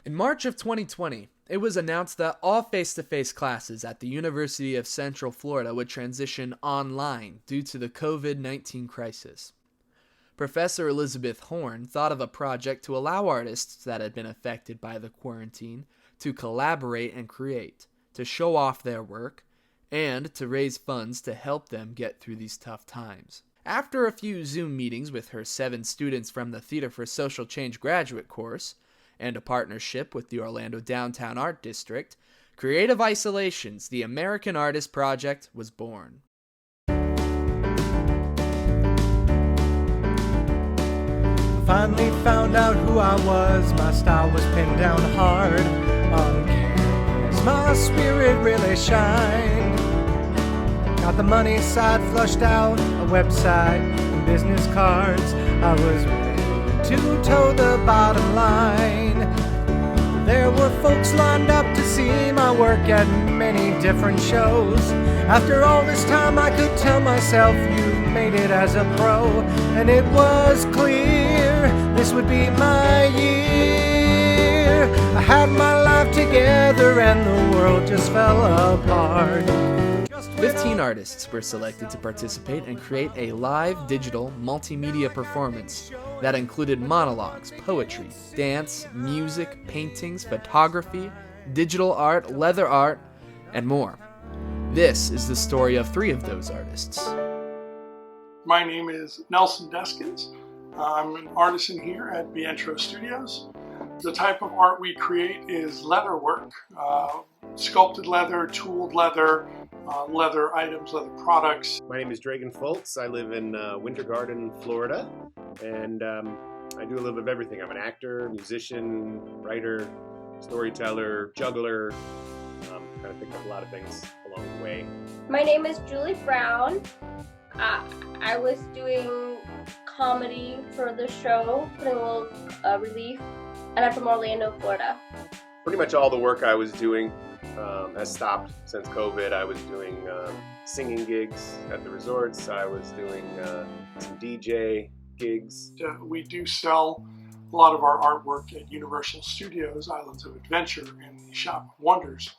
In March of 2020, it was announced that all face-to-face classes at the University of Central Florida would transition online due to the COVID-19 crisis. Professor Elizabeth Horn thought of a project to allow artists that had been affected by the quarantine to collaborate and create, to show off their work, and to raise funds to help them get through these tough times. After a few Zoom meetings with her 7 students from the Theater for Social Change graduate course, and a partnership with the Orlando Downtown Art District, Creative Isolations, the American Artist Project, was born. Finally found out who I was, my style was pinned down hard on canvas. My spirit really shined. Got the money side flushed out, a website and business cards. I was ready to toe the bottom line. There were folks lined up to see my work at many different shows. After all this time I could tell myself you made it as a pro, and it was clear this would be my year. I had my life together and the world just fell apart. 15 artists were selected to participate and create a live digital multimedia performance that included monologues, poetry, dance, music, paintings, photography, digital art, leather art, and more. This is the story of 3 of those artists. My name is Nelson Deskins. I'm an artisan here at Bientro Studios. The type of art we create is leather work, sculpted leather, tooled leather, leather items, leather products. My name is Dreagn Foltz. I live in Winter Garden, Florida, and I do a little bit of everything. I'm an actor, musician, writer, storyteller, juggler. Kind of picked up a lot of things along the way. My name is Julie Brown. I was doing comedy for the show, putting a little relief, and I'm from Orlando, Florida. Pretty much all the work I was doing has stopped since COVID. I was doing singing gigs at the resorts. I was doing some DJ gigs. We do sell a lot of our artwork at Universal Studios, Islands of Adventure, and the Shop of Wonders.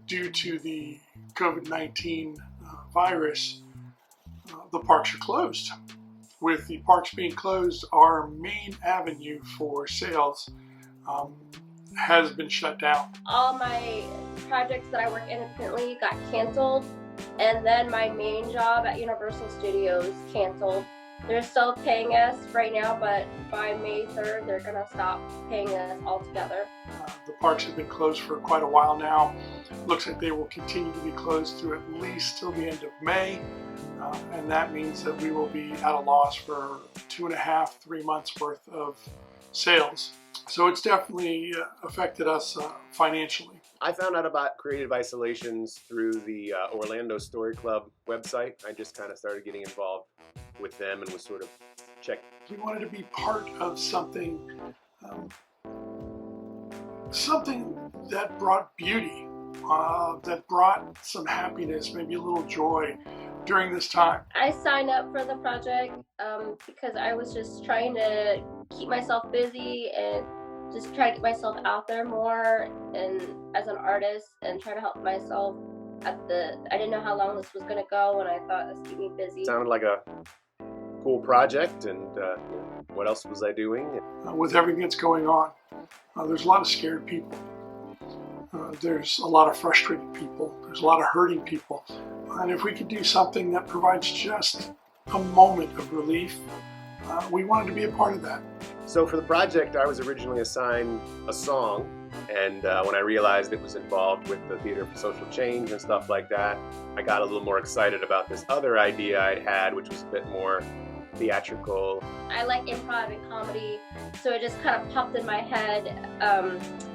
Due to the COVID-19 virus, the parks are closed. With the parks being closed, our main avenue for sales has been shut down. All my projects that I work independently got canceled, and then my main job at Universal Studios canceled. They're still paying us right now, but by May 3rd, they're gonna stop paying us altogether. The parks have been closed for quite a while now. Looks like they will continue to be closed through at least till the end of May. And that means that we will be at a loss for 2.5, 3 months worth of sales. So it's definitely affected us financially. I found out about Creative Isolations through the Orlando Story Club website. I just kind of started getting involved with them and was sort of checked. We wanted to be part of something that brought beauty, that brought some happiness, maybe a little joy during this time. I signed up for the project because I was just trying to keep myself busy and just try to get myself out there more, and as an artist, and try to help myself I didn't know how long this was going to go, and I thought this would keep me busy. Sounded like a cool project, and what else was I doing? With everything that's going on, there's a lot of scared people. There's a lot of frustrated people. There's a lot of hurting people. And if we could do something that provides just a moment of relief, we wanted to be a part of that. So for the project, I was originally assigned a song, and when I realized it was involved with the Theater for Social Change and stuff like that, I got a little more excited about this other idea I'd had, which was a bit more theatrical. I like improv and comedy, so it just kind of popped in my head,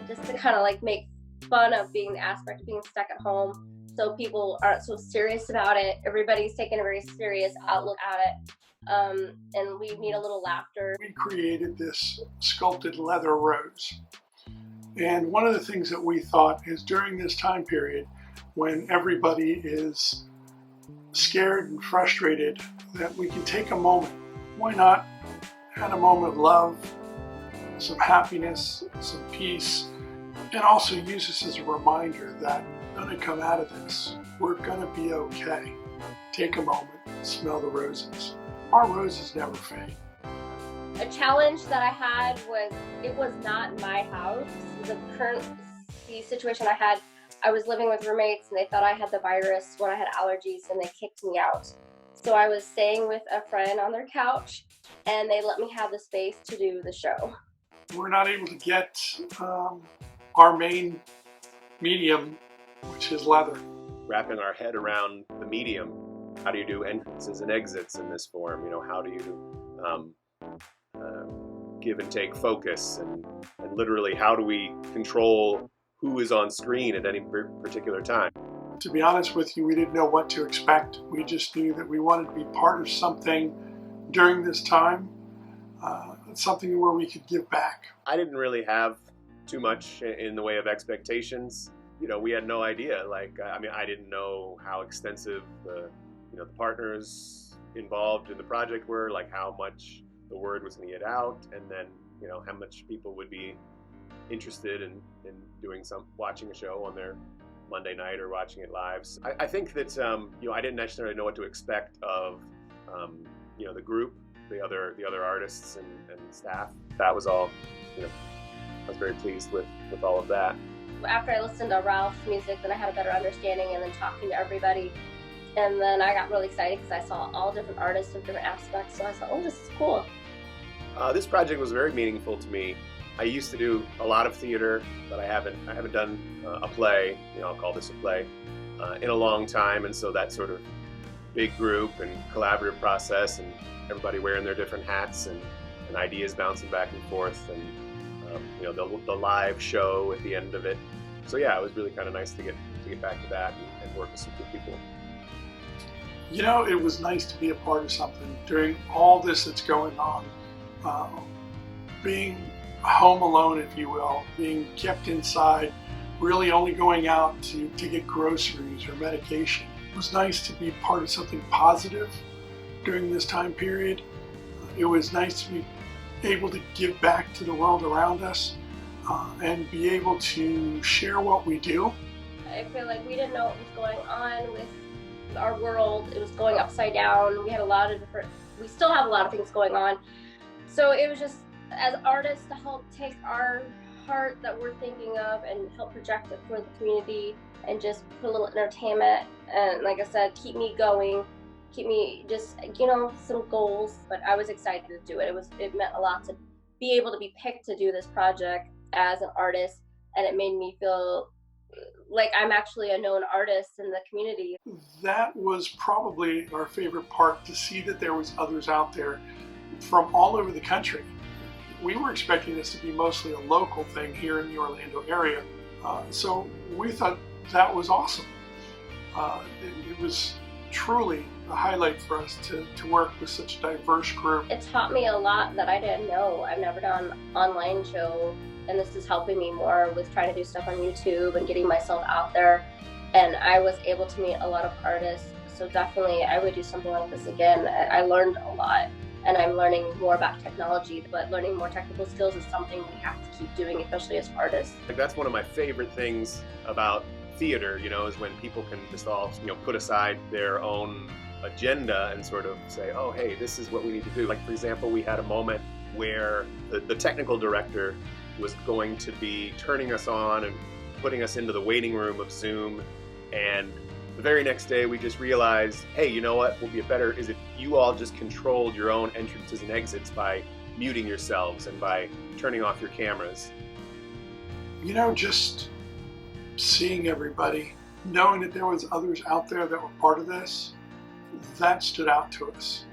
just to kind of like make fun of being the aspect of being stuck at home, so people aren't so serious about it. Everybody's taking a very serious outlook at it. And we need a little laughter. We created this sculpted leather rose. And one of the things that we thought is during this time period when everybody is scared and frustrated, that we can take a moment. Why not have a moment of love, some happiness, some peace, and also use this as a reminder that we're going to come out of this. We're going to be okay. Take a moment, smell the roses. Our roses never fade. A challenge that I had was, it was not my house. The situation I had, I was living with roommates and they thought I had the virus when I had allergies and they kicked me out. So I was staying with a friend on their couch and they let me have the space to do the show. We're not able to get our main medium, which is leather. Wrapping our head around the medium, how do you do entrances and exits in this form? You know, how do you give and take focus, and literally how do we control who is on screen at any particular time? To be honest with you, we didn't know what to expect. We just knew that we wanted to be part of something during this time, something where we could give back. I didn't really have too much in the way of expectations. You know, we had no idea. I didn't know how extensive the partners involved in the project were, like how much the word was going to get out, and then, you know, how much people would be interested in watching a show on their Monday night or watching it live. So I think that, I didn't necessarily know what to expect of, the group, the other artists and staff. That was all, I was very pleased with all of that. After I listened to Ralph's music, then I had a better understanding, and then talking to everybody. And then I got really excited because I saw all different artists of different aspects. So I thought, oh, this is cool. This project was very meaningful to me. I used to do a lot of theater, but I haven't done a play, I'll call this a play, in a long time. And so that sort of big group and collaborative process, and everybody wearing their different hats and ideas bouncing back and forth, and the live show at the end of it. So yeah, it was really kind of nice to get back to that and work with some good people. It was nice to be a part of something during all this that's going on. Being home alone, if you will, being kept inside, really only going out to get groceries or medication. It was nice to be part of something positive during this time period. It was nice to be able to give back to the world around us and be able to share what we do. I feel like we didn't know what was going on with our world. It was going upside down. We still have a lot of things going on. So it was just, as artists, to help take our heart that we're thinking of and help project it for the community and just put a little entertainment and, like I said, keep me going, keep me just, some goals. But I was excited to do it. It meant a lot to be able to be picked to do this project as an artist, and it made me feel like I'm actually a known artist in the community. That was probably our favorite part, to see that there was others out there from all over the country. We were expecting this to be mostly a local thing here in the Orlando area, so we thought that was awesome. It was truly a highlight for us to work with such a diverse group. It taught me a lot that I didn't know. I've never done an online show, and this is helping me more with trying to do stuff on YouTube and getting myself out there. And I was able to meet a lot of artists, so definitely I would do something like this again. I learned a lot, and I'm learning more about technology, but learning more technical skills is something we have to keep doing, especially as artists. That's one of my favorite things about theater, is when people can just all, put aside their own agenda and sort of say, oh, hey, this is what we need to do. Like, for example, we had a moment where the technical director was going to be turning us on and putting us into the waiting room of Zoom, and the very next day we just realized, hey, you know what would be better is if you all just controlled your own entrances and exits by muting yourselves and by turning off your cameras. Just seeing everybody, knowing that there was others out there that were part of this, that stood out to us.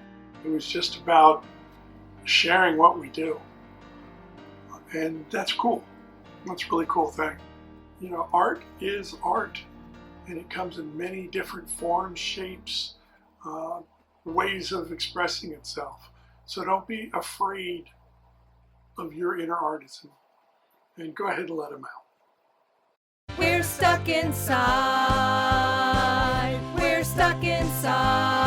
It was just about sharing what we do. And that's cool. That's a really cool thing. Art is art, and it comes in many different forms, shapes, ways of expressing itself. So don't be afraid of your inner artisan, and go ahead and let them out. We're stuck inside. We're stuck inside.